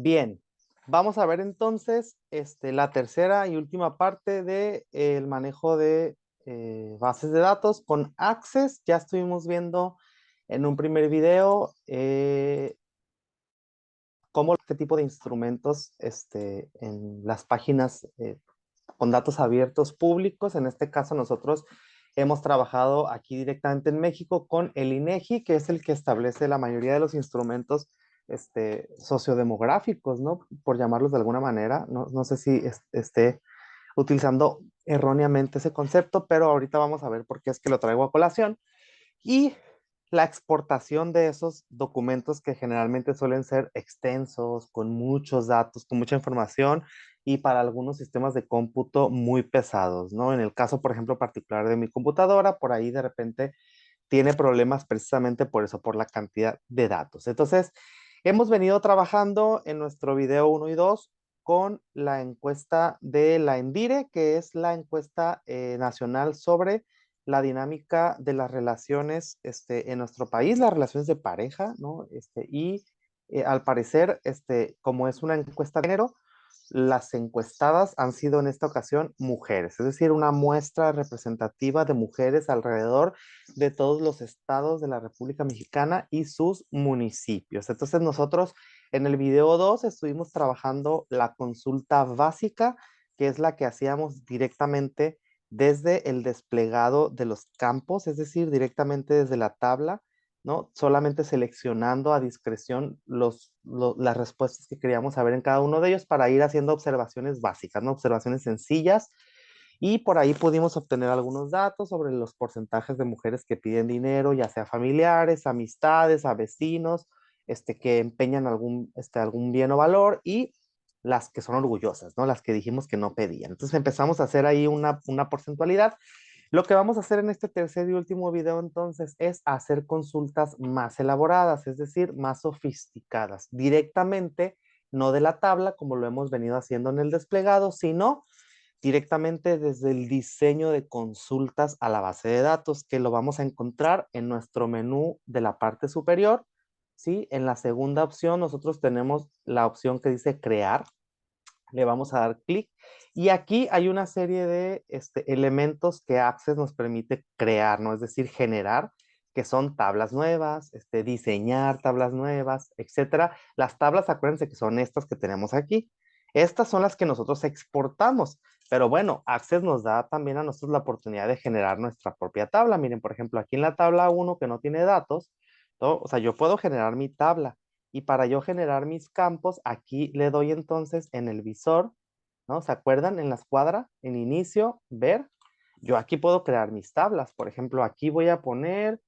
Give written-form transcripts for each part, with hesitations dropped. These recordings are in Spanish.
Bien, vamos a ver entonces la tercera y última parte del manejo de bases de datos con Access. Ya estuvimos viendo en un primer video cómo este tipo de instrumentos en las páginas con datos abiertos públicos. En este caso nosotros hemos trabajado aquí directamente en México con el INEGI, que es el que establece la mayoría de los instrumentos sociodemográficos, ¿no? Por llamarlos de alguna manera. No sé si esté utilizando erróneamente ese concepto, pero ahorita vamos a ver por qué es que lo traigo a colación. Y la exportación de esos documentos que generalmente suelen ser extensos, con muchos datos, con mucha información y para algunos sistemas de cómputo muy pesados, ¿no? En el caso, por ejemplo, particular de mi computadora, por ahí de repente tiene problemas precisamente por eso, por la cantidad de datos. Entonces, hemos venido trabajando en nuestro video uno y 2 con la encuesta de la ENVIRE, que es la encuesta nacional sobre la dinámica de las relaciones en nuestro país, las relaciones de pareja, ¿no? Al parecer, como es una encuesta de género, las encuestadas han sido en esta ocasión mujeres, es decir, una muestra representativa de mujeres alrededor de todos los estados de la República Mexicana y sus municipios. Entonces nosotros en el video 2 estuvimos trabajando la consulta básica, que es la que hacíamos directamente desde el desplegado de los campos, es decir, directamente desde la tabla, ¿no? Solamente seleccionando a discreción las respuestas que queríamos saber en cada uno de ellos para ir haciendo observaciones básicas, ¿no? Observaciones sencillas. Y por ahí pudimos obtener algunos datos sobre los porcentajes de mujeres que piden dinero, ya sea familiares, amistades, a vecinos, que empeñan algún bien o valor y las que son orgullosas, ¿no? Las que dijimos que no pedían. Entonces empezamos a hacer ahí una porcentualidad. Lo que vamos a hacer en este tercer y último video entonces es hacer consultas más elaboradas, es decir, más sofisticadas, directamente, no de la tabla como lo hemos venido haciendo en el desplegado, sino directamente desde el diseño de consultas a la base de datos, que lo vamos a encontrar en nuestro menú de la parte superior, ¿sí? En la segunda opción nosotros tenemos la opción que dice crear, le vamos a dar clic y aquí hay una serie de elementos que Access nos permite crear, ¿no? Es decir, generar, que son tablas nuevas, diseñar tablas nuevas, etcétera. Las tablas, acuérdense que son estas que tenemos aquí. Estas son las que nosotros exportamos, pero bueno, Access nos da también a nosotros la oportunidad de generar nuestra propia tabla. Miren, por ejemplo, aquí en la tabla 1 que no tiene datos, ¿no? O sea, yo puedo generar mi tabla. Y para yo generar mis campos, aquí le doy entonces en el visor, ¿no? ¿Se acuerdan? En la escuadra, en inicio, ver. Yo aquí puedo crear mis tablas. Por ejemplo, aquí voy a poner,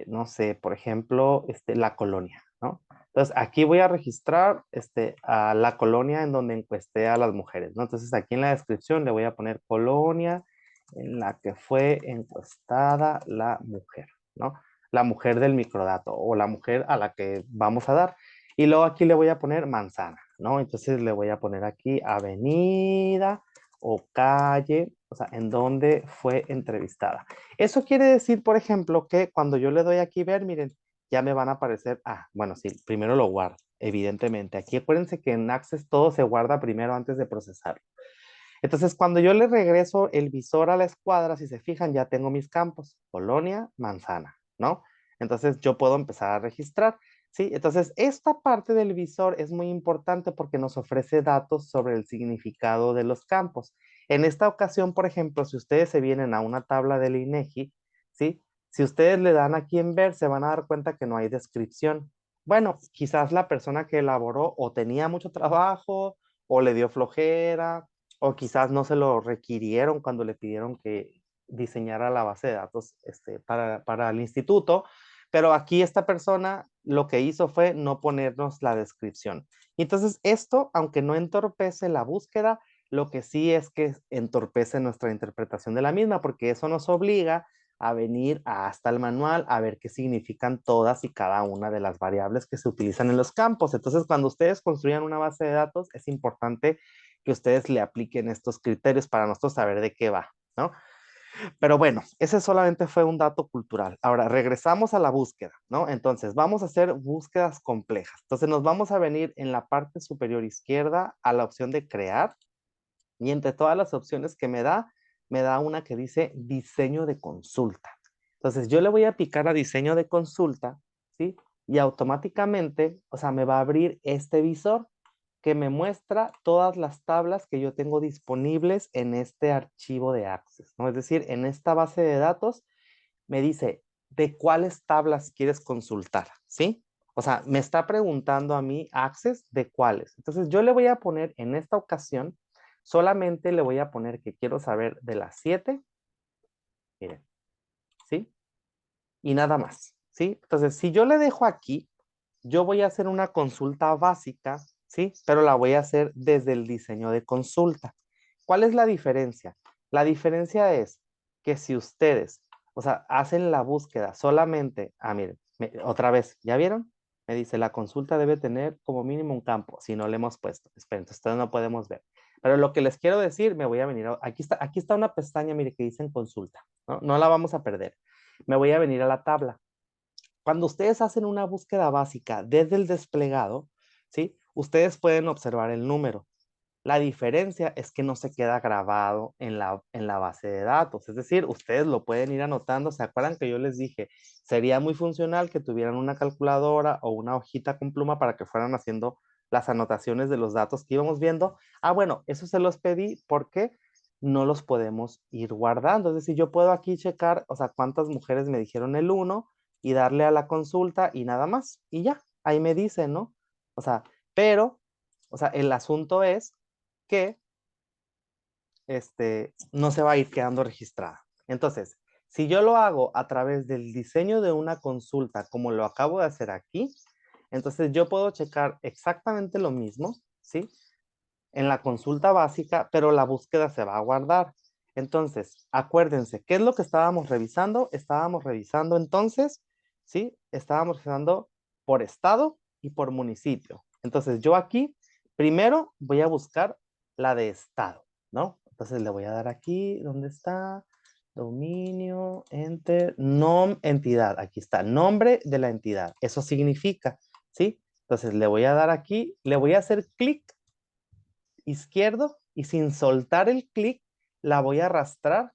no sé, por ejemplo, la colonia, ¿no? Entonces, aquí voy a registrar, a la colonia en donde encuesté a las mujeres, ¿no? Entonces, aquí en la descripción le voy a poner colonia en la que fue encuestada la mujer, ¿no? La mujer del microdato o la mujer a la que vamos a dar. Y luego aquí le voy a poner manzana, ¿no? Entonces le voy a poner aquí avenida o calle, o sea, en donde fue entrevistada. Eso quiere decir, por ejemplo, que cuando yo le doy aquí ver, miren, ya me van a aparecer, bueno, sí, primero lo guardo, evidentemente. Aquí acuérdense que en Access todo se guarda primero antes de procesarlo. Entonces, cuando yo le regreso el visor a la escuadra, si se fijan, ya tengo mis campos, colonia, manzana, ¿no? Entonces, yo puedo empezar a registrar, ¿sí? Entonces, esta parte del visor es muy importante porque nos ofrece datos sobre el significado de los campos. En esta ocasión, por ejemplo, si ustedes se vienen a una tabla del INEGI, ¿sí? Si ustedes le dan aquí en ver, se van a dar cuenta que no hay descripción. Bueno, quizás la persona que elaboró o tenía mucho trabajo o le dio flojera o quizás no se lo requirieron cuando le pidieron que diseñara la base de datos para el instituto, pero aquí esta persona lo que hizo fue no ponernos la descripción. Y entonces esto, aunque no entorpece la búsqueda, lo que sí es que entorpece nuestra interpretación de la misma, porque eso nos obliga a venir hasta el manual a ver qué significan todas y cada una de las variables que se utilizan en los campos. Entonces, cuando ustedes construyan una base de datos, es importante que ustedes le apliquen estos criterios para nosotros saber de qué va, ¿no? Pero bueno, ese solamente fue un dato cultural. Ahora, regresamos a la búsqueda, ¿no? Entonces, vamos a hacer búsquedas complejas. Entonces, nos vamos a venir en la parte superior izquierda a la opción de crear y entre todas las opciones que me da una que dice diseño de consulta. Entonces, yo le voy a picar a diseño de consulta, ¿sí? Y automáticamente, o sea, me va a abrir este visor que me muestra todas las tablas que yo tengo disponibles en este archivo de Access, ¿no? Es decir, en esta base de datos me dice de cuáles tablas quieres consultar, ¿sí? O sea, me está preguntando a mí Access de cuáles. Entonces yo le voy a poner en esta ocasión, solamente le voy a poner que quiero saber de las 7, miren, ¿sí? Y nada más, ¿sí? Entonces, si yo le dejo aquí, yo voy a hacer una consulta básica, ¿sí? Pero la voy a hacer desde el diseño de consulta. ¿Cuál es la diferencia? La diferencia es que si ustedes, o sea, hacen la búsqueda solamente, miren, otra vez, ¿ya vieron? Me dice, la consulta debe tener como mínimo un campo, si no le hemos puesto. Esperen, entonces no podemos ver. Pero lo que les quiero decir, me voy a venir, aquí está una pestaña, mire, que dice en consulta, ¿no? No la vamos a perder. Me voy a venir a la tabla. Cuando ustedes hacen una búsqueda básica desde el desplegado, ¿sí? Ustedes pueden observar el número. La diferencia es que no se queda grabado en la base de datos. Es decir, ustedes lo pueden ir anotando. ¿Se acuerdan que yo les dije? Sería muy funcional que tuvieran una calculadora o una hojita con pluma para que fueran haciendo las anotaciones de los datos que íbamos viendo. Bueno, eso se los pedí porque no los podemos ir guardando. Es decir, yo puedo aquí checar, o sea, cuántas mujeres me dijeron el uno y darle a la consulta y nada más. Y ya, ahí me dice, ¿no? O sea, pero, o sea, el asunto es que no se va a ir quedando registrada. Entonces, si yo lo hago a través del diseño de una consulta, como lo acabo de hacer aquí, entonces yo puedo checar exactamente lo mismo, ¿sí? En la consulta básica, pero la búsqueda se va a guardar. Entonces, acuérdense, ¿qué es lo que estábamos revisando? Estábamos revisando entonces, ¿sí? Estábamos revisando por estado y por municipio. Entonces, yo aquí primero voy a buscar la de estado, ¿no? Entonces le voy a dar aquí, ¿dónde está? Dominio, enter, entidad. Aquí está, nombre de la entidad. Eso significa, ¿sí? Entonces le voy a dar aquí, le voy a hacer clic izquierdo y sin soltar el clic la voy a arrastrar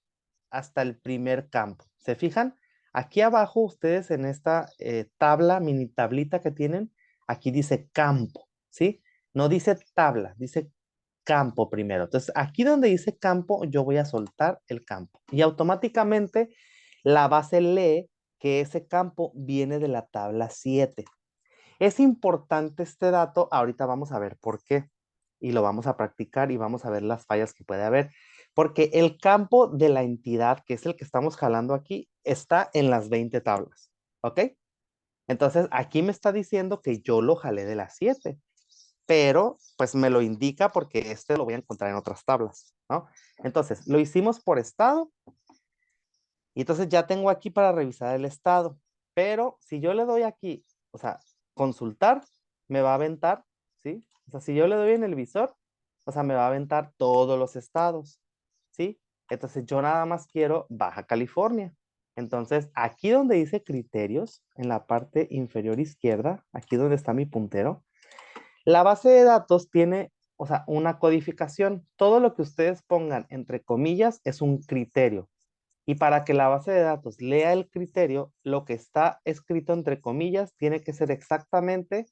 hasta el primer campo. ¿Se fijan? Aquí abajo ustedes en esta tabla, mini tablita que tienen, aquí dice campo, ¿sí? No dice tabla, dice campo primero. Entonces, aquí donde dice campo, yo voy a soltar el campo y automáticamente la base lee que ese campo viene de la tabla 7. Es importante este dato, ahorita vamos a ver por qué y lo vamos a practicar y vamos a ver las fallas que puede haber, porque el campo de la entidad, que es el que estamos jalando aquí, está en las 20 tablas, ¿ok? Entonces aquí me está diciendo que yo lo jalé de las 7, pero pues me lo indica porque este lo voy a encontrar en otras tablas, ¿no? Entonces lo hicimos por estado y entonces ya tengo aquí para revisar el estado, pero si yo le doy aquí, o sea, consultar, me va a aventar, ¿sí? O sea, si yo le doy en el visor, o sea, me va a aventar todos los estados, ¿sí? Entonces yo nada más quiero Baja California. Entonces, aquí donde dice criterios, en la parte inferior izquierda, aquí donde está mi puntero, la base de datos tiene, o sea, una codificación. Todo lo que ustedes pongan entre comillas es un criterio. Y para que la base de datos lea el criterio, lo que está escrito entre comillas tiene que ser exactamente,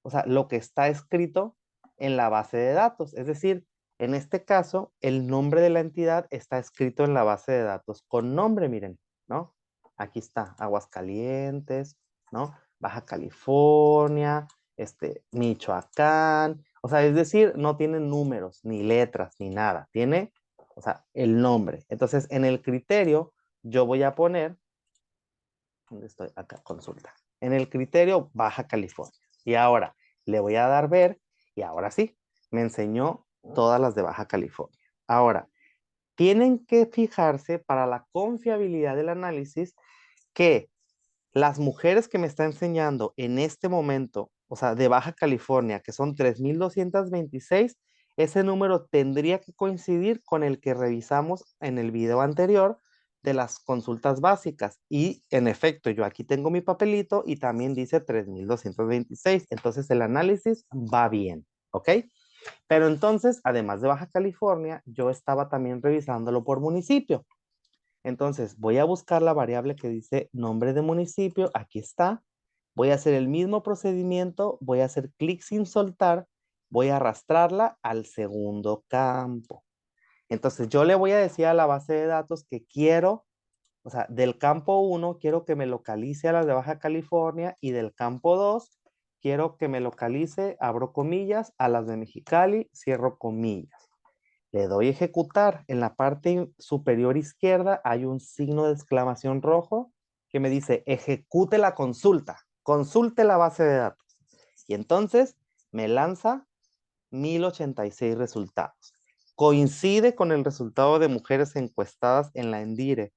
o sea, lo que está escrito en la base de datos. Es decir, en este caso, el nombre de la entidad está escrito en la base de datos con nombre, miren, ¿no? Aquí está, Aguascalientes, ¿no? Baja California, Michoacán. O sea, es decir, no tiene números, ni letras, ni nada. Tiene, o sea, el nombre. Entonces, en el criterio, yo voy a poner, ¿dónde estoy? Acá, consulta. En el criterio, Baja California. Y ahora le voy a dar ver y ahora sí, me enseñó todas las de Baja California. Ahora, tienen que fijarse para la confiabilidad del análisis que las mujeres que me está enseñando en este momento, o sea, de Baja California, que son 3,226, ese número tendría que coincidir con el que revisamos en el video anterior, de las consultas básicas. Y en efecto, yo aquí tengo mi papelito y también dice 3,226. Entonces el análisis va bien, ¿ok? Pero entonces, además de Baja California, yo estaba también revisándolo por municipio. Entonces voy a buscar la variable que dice nombre de municipio. Aquí está. Voy a hacer el mismo procedimiento. Voy a hacer clic sin soltar. Voy a arrastrarla al segundo campo. Entonces yo le voy a decir a la base de datos que quiero, o sea, del campo 1 quiero que me localice a las de Baja California y del campo 2 quiero que me localice, abro comillas, a las de Mexicali, cierro comillas. Le doy ejecutar. En la parte superior izquierda hay un signo de exclamación rojo que me dice ejecute la consulta, consulte la base de datos. Y entonces me lanza 1086 resultados. Coincide con el resultado de mujeres encuestadas en la Endire.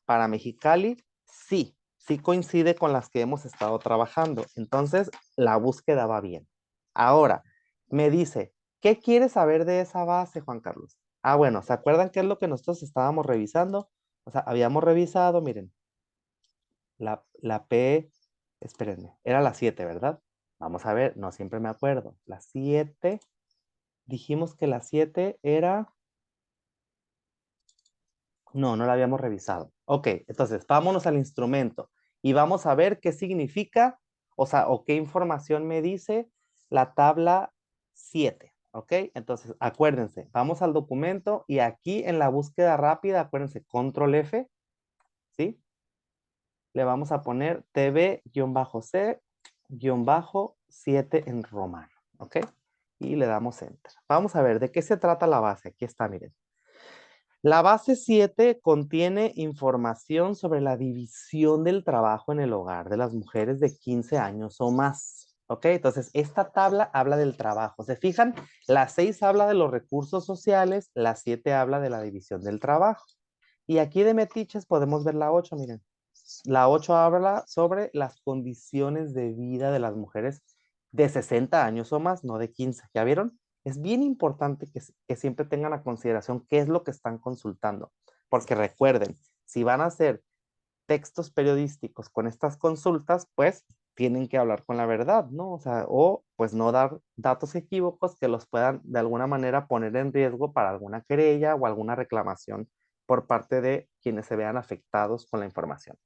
Para Mexicali, sí, sí coincide con las que hemos estado trabajando. Entonces, la búsqueda va bien. Ahora, me dice, ¿qué quieres saber de esa base, Juan Carlos? Ah, bueno, ¿se acuerdan qué es lo que nosotros estábamos revisando? O sea, habíamos revisado, miren, la P, espérenme, era la 7, ¿verdad? Vamos a ver, no siempre me acuerdo. La 7, dijimos que la 7 era... No, no la habíamos revisado. Ok, entonces vámonos al instrumento y vamos a ver qué significa, o sea, o qué información me dice la tabla 7. Ok, entonces acuérdense, vamos al documento y aquí en la búsqueda rápida, acuérdense, control F, ¿sí? Le vamos a poner tb-c-7 en romano, ¿ok? Y le damos enter. Vamos a ver de qué se trata la base. Aquí está, miren. La base 7 contiene información sobre la división del trabajo en el hogar de las mujeres de 15 años o más. ¿Ok? Entonces, esta tabla habla del trabajo. ¿Se fijan? La 6 habla de los recursos sociales, la 7 habla de la división del trabajo. Y aquí de metiches podemos ver la 8, miren. La 8 habla sobre las condiciones de vida de las mujeres de 60 años o más, no de 15. ¿Ya vieron? Es bien importante que siempre tengan a consideración qué es lo que están consultando, porque recuerden, si van a hacer textos periodísticos con estas consultas, pues tienen que hablar con la verdad, ¿no? O sea, o pues no dar datos equívocos que los puedan de alguna manera poner en riesgo para alguna querella o alguna reclamación por parte de quienes se vean afectados con la información.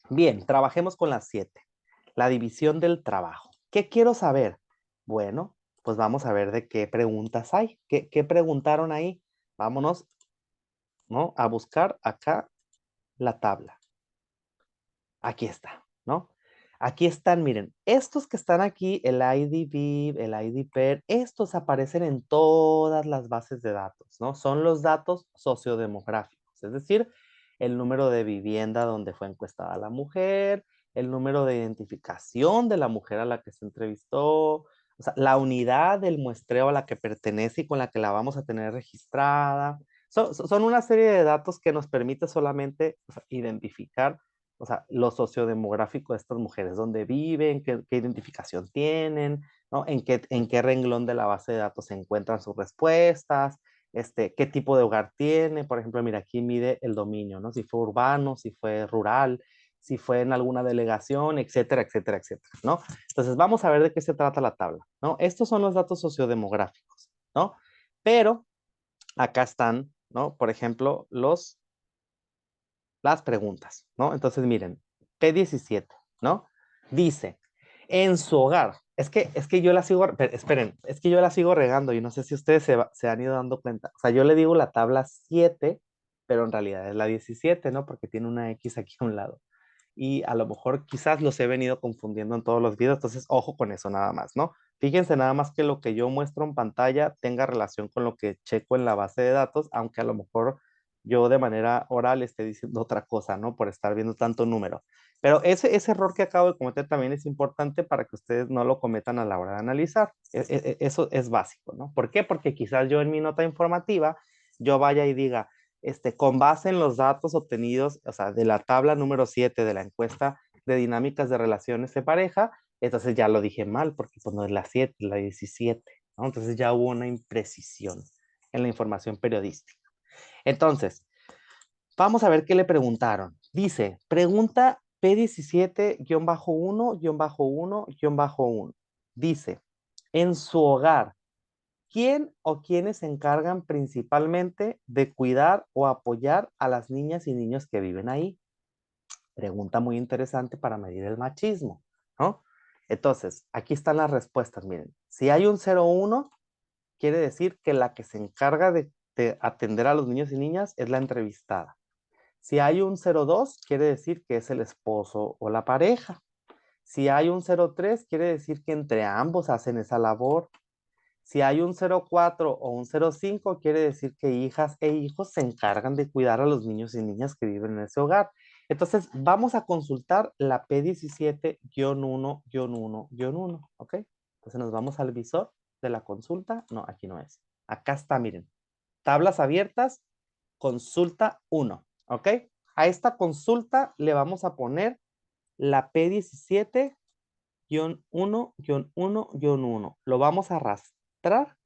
Bien, trabajemos con las 7. La división del trabajo. ¿Qué quiero saber? Bueno, pues vamos a ver de qué preguntas hay. ¿Qué preguntaron ahí? Vámonos, ¿no? A buscar acá la tabla. Aquí está, ¿no? Aquí están, miren, estos que están aquí, el IDVIV, el IDPER, estos aparecen en todas las bases de datos, ¿no? Son los datos sociodemográficos, es decir, el número de vivienda donde fue encuestada la mujer, el número de identificación de la mujer a la que se entrevistó, o sea, la unidad del muestreo a la que pertenece y con la que la vamos a tener registrada. Son una serie de datos que nos permite solamente, o sea, identificar, o sea, lo sociodemográfico de estas mujeres, dónde viven, qué identificación tienen, ¿no? En qué renglón de la base de datos se encuentran sus respuestas, qué tipo de hogar tiene. Por ejemplo, mira, aquí mide el dominio, ¿no? Si fue urbano, si fue rural, si fue en alguna delegación, etcétera, etcétera, etcétera, ¿no? Entonces, vamos a ver de qué se trata la tabla, ¿no? Estos son los datos sociodemográficos, ¿no? Pero acá están, ¿no? Por ejemplo, las preguntas, ¿no? Entonces, miren, P17, ¿no? Dice, en su hogar, es que yo la sigo, esperen, es que yo la sigo regando y no sé si ustedes se han ido dando cuenta. O sea, yo le digo la tabla 7, pero en realidad es la 17, ¿no? Porque tiene una X aquí a un lado. Y a lo mejor quizás los he venido confundiendo en todos los videos, entonces ojo con eso nada más, ¿no? Fíjense nada más que lo que yo muestro en pantalla tenga relación con lo que checo en la base de datos, aunque a lo mejor yo de manera oral esté diciendo otra cosa, ¿no? Por estar viendo tanto número. Pero ese error que acabo de cometer también es importante para que ustedes no lo cometan a la hora de analizar. Eso es básico, ¿no? ¿Por qué? Porque quizás yo en mi nota informativa, yo vaya y diga, con base en los datos obtenidos, o sea, de la tabla número 7 de la encuesta de dinámicas de relaciones de pareja, entonces ya lo dije mal, porque pues no es la 7, es la 17, ¿no? Entonces ya hubo una imprecisión en la información periodística. Entonces, Vamos a ver qué le preguntaron. Dice, pregunta P17-1-1-1-1. Dice, en su hogar, ¿quién o quiénes se encargan principalmente de cuidar o apoyar a las niñas y niños que viven ahí? Pregunta muy interesante para medir el machismo, ¿no? Entonces, aquí están las respuestas. Miren, si hay un 0-1, quiere decir que la que se encarga de atender a los niños y niñas es la entrevistada. Si hay un 0-2, quiere decir que es el esposo o la pareja. Si hay un 0-3, quiere decir que entre ambos hacen esa labor. Si hay un 0-4 o un 0-5, quiere decir que hijas e hijos se encargan de cuidar a los niños y niñas que viven en ese hogar. Entonces, vamos a consultar la P17-1-1-1, ¿ok? Entonces nos vamos al visor de la consulta. No, aquí no es. Acá está, miren. Tablas abiertas, consulta 1, ¿ok? A esta consulta le vamos a poner la P17-1-1-1. Lo vamos a arrastrar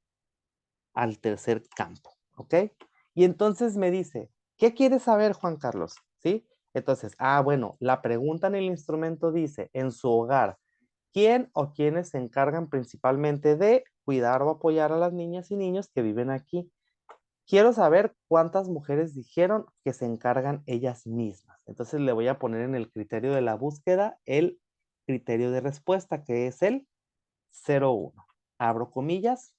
al tercer campo, ¿ok? Y entonces me dice, ¿qué quieres saber, Juan Carlos? ¿Sí? Entonces, bueno, la pregunta en el instrumento dice, en su hogar, ¿quién o quiénes se encargan principalmente de cuidar o apoyar a las niñas y niños que viven aquí? Quiero saber cuántas mujeres dijeron que se encargan ellas mismas. Entonces le voy a poner en el criterio de la búsqueda el criterio de respuesta, que es el 0-1. Abro comillas,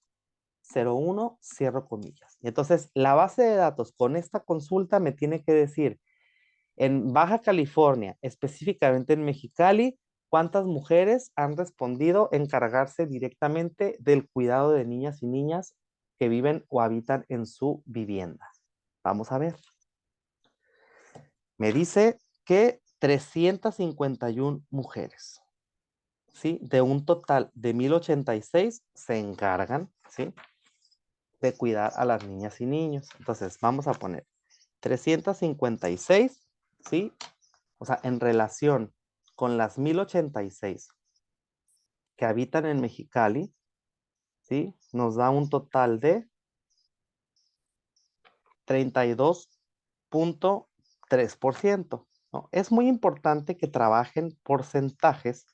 0-1, cierro comillas. Y entonces la base de datos con esta consulta me tiene que decir, en Baja California, específicamente en Mexicali, ¿cuántas mujeres han respondido encargarse directamente del cuidado de niñas y niñas que viven o habitan en su vivienda? Vamos a ver. Me dice que 351 mujeres, ¿sí? De un total de 1086 se encargan, ¿sí? De cuidar a las niñas y niños. Entonces, vamos a poner 356, ¿sí? O sea, en relación con las 1086 que habitan en Mexicali, ¿sí? Nos da un total de 32.3%, ¿no? Es muy importante que trabajen porcentajes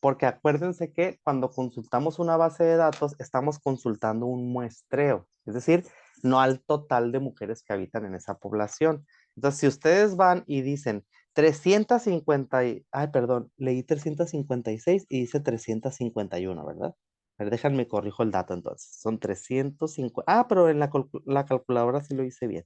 porque acuérdense que cuando consultamos una base de datos estamos consultando un muestreo, es decir, no al total de mujeres que habitan en esa población. Entonces, si ustedes van y dicen leí 356 y dice 351, ¿verdad? A ver, déjenme corrijo el dato entonces. Son 350. Pero en la calculadora sí lo hice bien.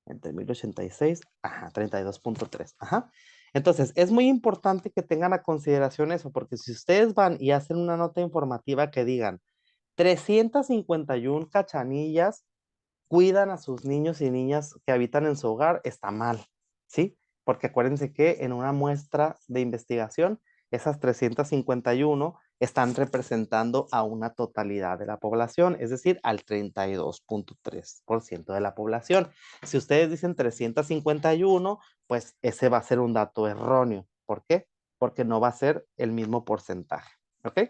Entre 1086, 32.3. Entonces, es muy importante que tengan a consideración eso, porque si ustedes van y hacen una nota informativa que digan 351 cachanillas cuidan a sus niños y niñas que habitan en su hogar, está mal, ¿sí? Porque acuérdense que en una muestra de investigación, esas 351 están representando a una totalidad de la población, es decir, al 32.3% de la población. Si ustedes dicen 351, pues ese va a ser un dato erróneo. ¿Por qué? Porque no va a ser el mismo porcentaje, ¿ok?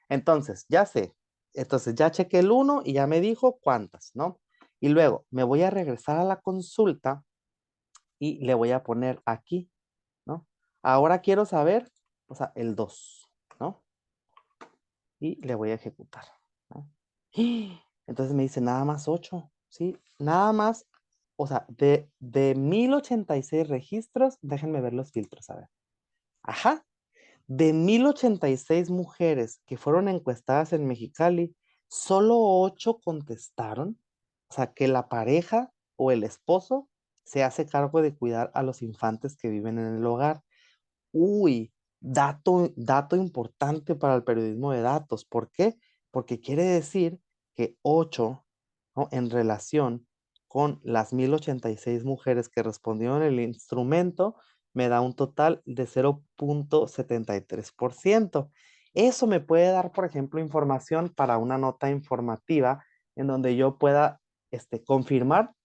Entonces, ya sé. Entonces, ya chequé el 1 y ya me dijo cuántas, ¿no? Y luego me voy a regresar a la consulta y le voy a poner aquí, ¿no? Ahora quiero saber, o sea, el 2, ¿no? Y le voy a ejecutar, ¿no? Entonces me dice nada más 8, ¿sí? Nada más, o sea, de 1086 registros, déjenme ver los filtros, a ver. Ajá, de 1086 mujeres que fueron encuestadas en Mexicali, solo 8 contestaron, o sea, que la pareja o el esposo se hace cargo de cuidar a los infantes que viven en el hogar. Uy, dato importante para el periodismo de datos. ¿Por qué? Porque quiere decir que 8, ¿no? En relación con las 1086 mujeres que respondieron el instrumento, me da un total de 0.73%. Eso me puede dar, por ejemplo, información para una nota informativa en donde yo pueda confirmar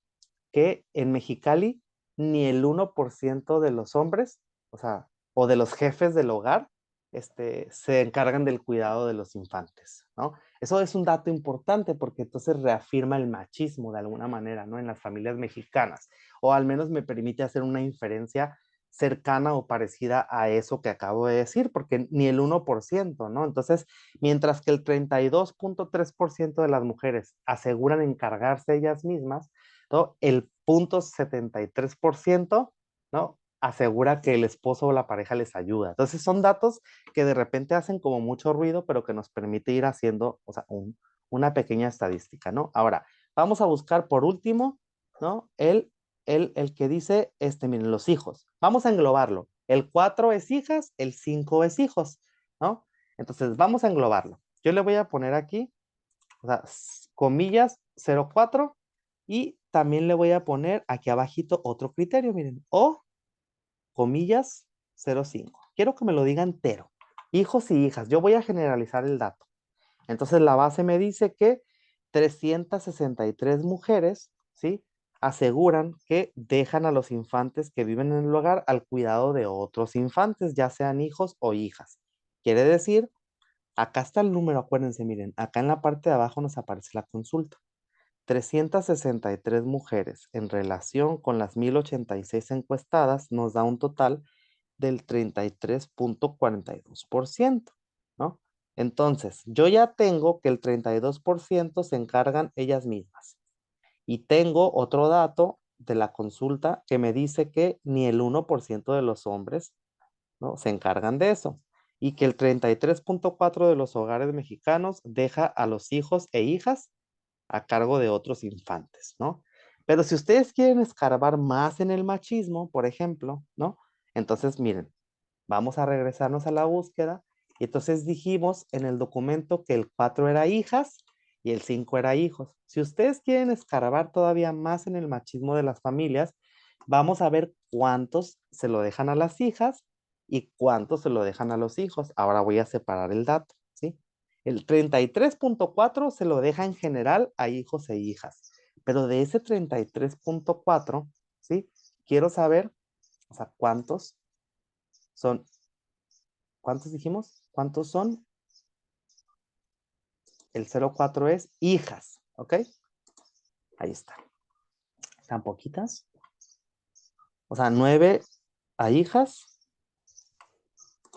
que en Mexicali ni el 1% de los hombres, o sea, o de los jefes del hogar, se encargan del cuidado de los infantes, ¿no? Eso es un dato importante porque entonces reafirma el machismo de alguna manera, ¿no? En las familias mexicanas, o al menos me permite hacer una inferencia cercana o parecida a eso que acabo de decir, porque ni el 1%, ¿no? Entonces, mientras que el 32.3% de las mujeres aseguran encargarse ellas mismas, ¿no? El 0.73%, ¿no? Asegura que el esposo o la pareja les ayuda. Entonces, son datos que de repente hacen como mucho ruido, pero que nos permite ir haciendo, o sea, una pequeña estadística, ¿no? Ahora, vamos a buscar por último, ¿no? El que dice, miren, los hijos. Vamos a englobarlo. El 4 es hijas, el 5 es hijos, ¿no? Entonces, vamos a englobarlo. Yo le voy a poner aquí, o sea, comillas 0,4 y también le voy a poner aquí abajito otro criterio, miren, o comillas 0,5. Quiero que me lo diga entero. Hijos y hijas. Yo voy a generalizar el dato. Entonces la base me dice que 363 mujeres, ¿sí? Aseguran que dejan a los infantes que viven en el hogar al cuidado de otros infantes, ya sean hijos o hijas. Quiere decir, acá está el número, acuérdense, miren, acá en la parte de abajo nos aparece la consulta. 363 mujeres en relación con las 1086 encuestadas nos da un total del 33.42%, ¿no? Entonces, yo ya tengo que el 32% se encargan ellas mismas. Y tengo otro dato de la consulta que me dice que ni el 1% de los hombres, ¿no? Se encargan de eso. Y que el 33.4% de los hogares mexicanos deja a los hijos e hijas a cargo de otros infantes, ¿no? Pero si ustedes quieren escarbar más en el machismo, por ejemplo, ¿no? Entonces, miren, vamos a regresarnos a la búsqueda. Y entonces dijimos en el documento que el 4 era hijas y el 5 era hijos. Si ustedes quieren escarbar todavía más en el machismo de las familias, vamos a ver cuántos se lo dejan a las hijas y cuántos se lo dejan a los hijos. Ahora voy a separar el dato, ¿sí? El 33.4 se lo deja en general a hijos e hijas, pero de ese 33.4, ¿sí? Quiero saber, o sea, son, ¿cuántos dijimos? ¿Cuántos son? El 0,4 es hijas, ¿ok? Ahí está. ¿Tan poquitas? O sea, 9 a hijas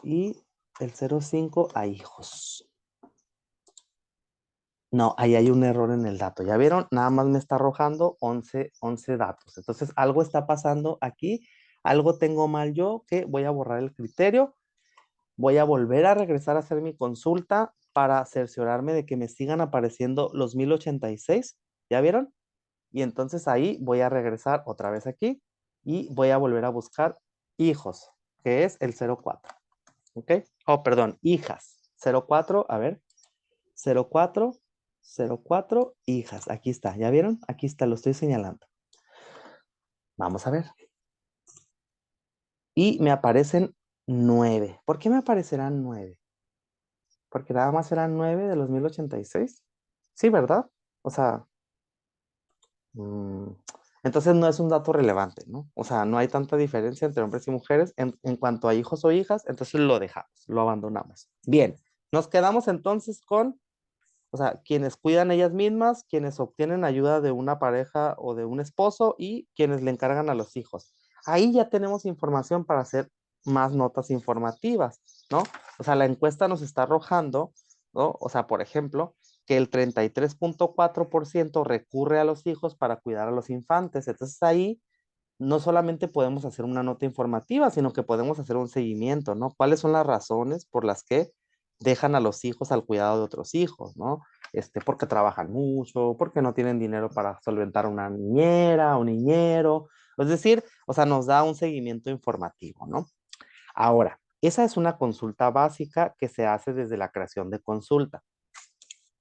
y el 0,5 a hijos. No, ahí hay un error en el dato. ¿Ya vieron? Nada más me está arrojando 11 datos. Entonces, algo está pasando aquí. Algo tengo mal yo que voy a borrar el criterio. Voy a volver a regresar a hacer mi consulta para cerciorarme de que me sigan apareciendo los 1086. ¿Ya vieron? Y entonces ahí voy a regresar otra vez aquí y voy a volver a buscar hijos, que es el 0,4. ¿Ok? Oh, perdón, hijas. 0,4, a ver. 0,4, 0,4, hijas. Aquí está, ¿ya vieron? Aquí está, lo estoy señalando. Vamos a ver. Y me aparecen 9. ¿Por qué me aparecerán 9? Porque nada más eran 9 de los 1086. Sí, ¿verdad? O sea, mm, entonces no es un dato relevante, ¿no? O sea, no hay tanta diferencia entre hombres y mujeres en cuanto a hijos o hijas, entonces lo dejamos, lo abandonamos. Bien, nos quedamos entonces con, o sea, quienes cuidan ellas mismas, quienes obtienen ayuda de una pareja o de un esposo y quienes le encargan a los hijos. Ahí ya tenemos información para hacer más notas informativas, ¿no? O sea, la encuesta nos está arrojando, ¿no? O sea, por ejemplo, que el 33.4% recurre a los hijos para cuidar a los infantes. Entonces ahí no solamente podemos hacer una nota informativa, sino que podemos hacer un seguimiento, ¿no? ¿Cuáles son las razones por las que dejan a los hijos al cuidado de otros hijos, ¿no? Porque trabajan mucho, porque no tienen dinero para solventar una niñera, un niñero. Es decir, o sea, nos da un seguimiento informativo, ¿no? Ahora, esa es una consulta básica que se hace desde la creación de consulta.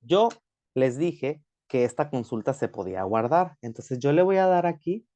Yo les dije que esta consulta se podía guardar, entonces yo le voy a dar aquí,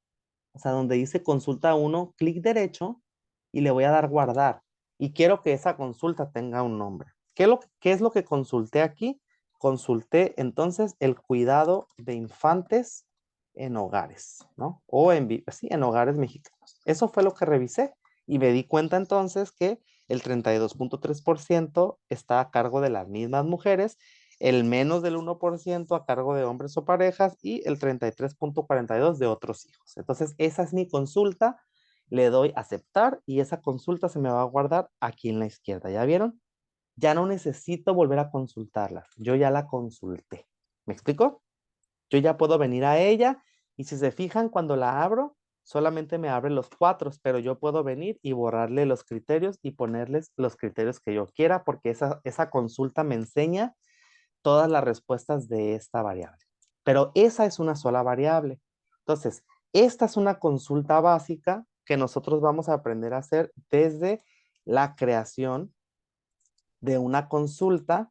o sea, donde dice consulta 1, clic derecho y le voy a dar guardar. Y quiero que esa consulta tenga un nombre. ¿Qué es lo que consulté aquí? Consulté entonces el cuidado de infantes en hogares, ¿no? O sí, en hogares mexicanos. Eso fue lo que revisé y me di cuenta entonces que el 32.3% está a cargo de las mismas mujeres, el menos del 1% a cargo de hombres o parejas y el 33.42% de otros hijos. Entonces, esa es mi consulta, le doy aceptar y esa consulta se me va a guardar aquí en la izquierda. ¿Ya vieron? Ya no necesito volver a consultarla, yo ya la consulté. ¿Me explico? Yo ya puedo venir a ella y si se fijan, cuando la abro, solamente me abre los cuatro, pero yo puedo venir y borrarle los criterios y ponerles los criterios que yo quiera porque esa consulta me enseña todas las respuestas de esta variable. Pero esa es una sola variable. Entonces, esta es una consulta básica que nosotros vamos a aprender a hacer desde la creación de una consulta,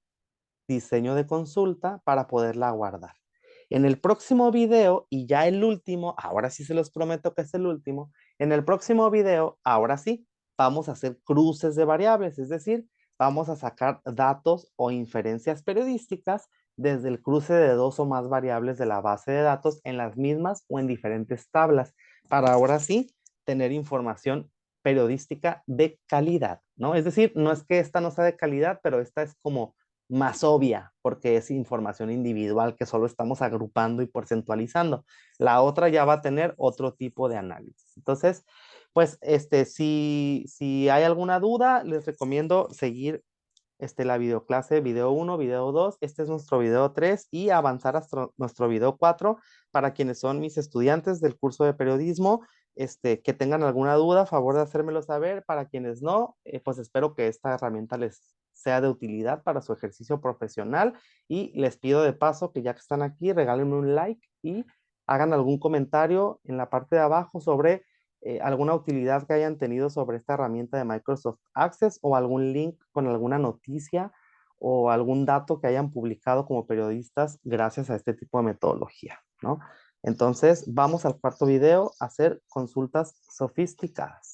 diseño de consulta para poderla guardar. En el próximo video, y ya el último, ahora sí se los prometo que es el último, en el próximo video, ahora sí, vamos a hacer cruces de variables, es decir, vamos a sacar datos o inferencias periodísticas desde el cruce de dos o más variables de la base de datos en las mismas o en diferentes tablas, para ahora sí tener información periodística de calidad, ¿no? Es decir, no es que esta no sea de calidad, pero esta es como más obvia, porque es información individual que solo estamos agrupando y porcentualizando. La otra ya va a tener otro tipo de análisis. Entonces, pues, si hay alguna duda, les recomiendo seguir la videoclase, video 1, video 2, este es nuestro video 3 y avanzar hasta nuestro video 4 para quienes son mis estudiantes del curso de periodismo, que tengan alguna duda, a favor de hacérmelo saber, para quienes no, pues espero que esta herramienta les sea de utilidad para su ejercicio profesional y les pido de paso que ya que están aquí, regálenme un like y hagan algún comentario en la parte de abajo sobre alguna utilidad que hayan tenido sobre esta herramienta de Microsoft Access o algún link con alguna noticia o algún dato que hayan publicado como periodistas gracias a este tipo de metodología, ¿no? Entonces, vamos al cuarto video a hacer consultas sofisticadas.